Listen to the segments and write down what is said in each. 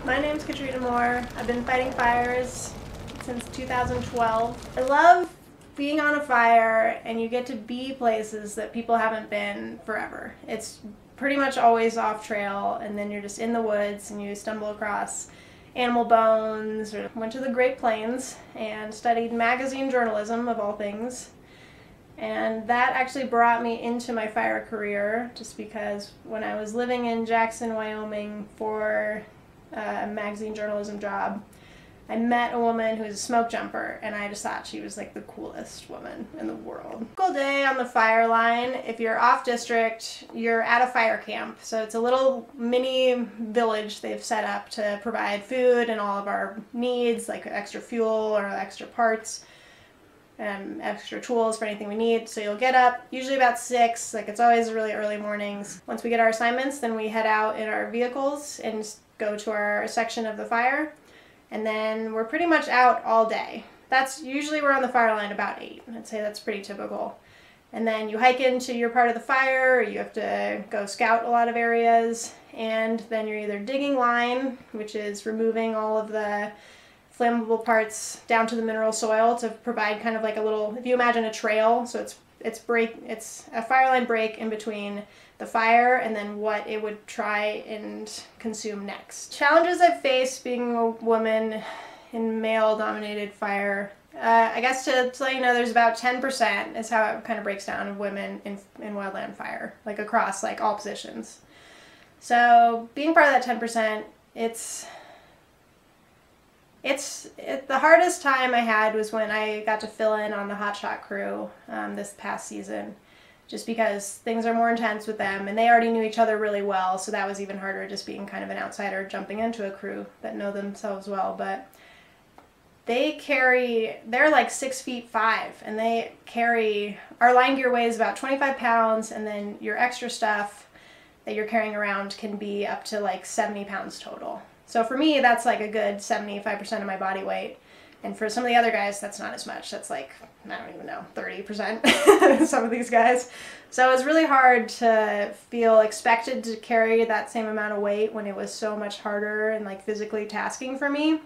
My name's Katrina Mohr. I've been fighting fires since 2012. I love being on a fire and you get to be places that people haven't been forever. It's pretty much always off trail, and then you're just in the woods and you stumble across animal bones, or went to the Great Plains and studied magazine journalism of all things. And that actually brought me into my fire career, just because when I was living in Jackson, Wyoming for a magazine journalism job, I met a woman who's a smoke jumper, and I just thought she was like the coolest woman in the world. Typical day on the fire line, if you're off district, you're at a fire camp. So it's a little mini village they've set up to provide food and all of our needs, like extra fuel or extra parts and extra tools for anything we need. So you'll get up, usually about 6, like it's always really early mornings. Once we get our assignments, then we head out in our vehicles and go to our section of the fire. And then we're pretty much out all day. That's usually we're on the fire line about 8. I'd say that's pretty typical. And then you hike into your part of the fire, or you have to go scout a lot of areas, and then you're either digging line, which is removing all of the flammable parts down to the mineral soil to provide kind of like a little, if you imagine a trail, so it's a fire line break in between the fire and then what it would try and consume next. Challenges I've faced being a woman in male-dominated fire. I guess to let you know, there's about 10% is how it kind of breaks down of women in wildland fire, like across like all positions. So being part of that 10%, the hardest time I had was when I got to fill in on the hotshot crew this past season, just because things are more intense with them, and they already knew each other really well, so that was even harder, just being kind of an outsider jumping into a crew that know themselves well. But they're like 6'5", and they carry, our line gear weighs about 25 pounds, and then your extra stuff that you're carrying around can be up to like 70 pounds total. So for me, that's like a good 75% of my body weight. And for some of the other guys, that's not as much. That's like, I don't even know, 30%, some of these guys. So it was really hard to feel expected to carry that same amount of weight when it was so much harder and like physically tasking for me.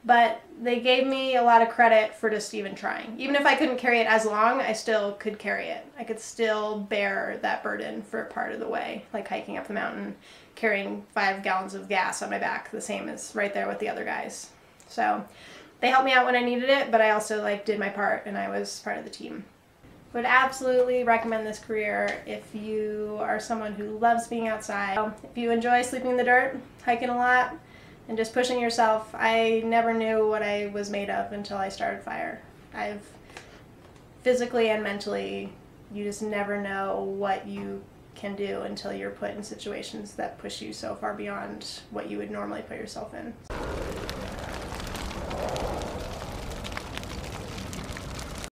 But they gave me a lot of credit for just even trying. Even if I couldn't carry it as long, I still could carry it. I could still bear that burden for part of the way, like hiking up the mountain, carrying 5 gallons of gas on my back, the same as right there with the other guys. So they helped me out when I needed it, but I also like did my part, and I was part of the team. Would absolutely recommend this career if you are someone who loves being outside. If you enjoy sleeping in the dirt, hiking a lot, and just pushing yourself. I never knew what I was made of until I started fire. I've physically and mentally, you just never know what you can do until you're put in situations that push you so far beyond what you would normally put yourself in.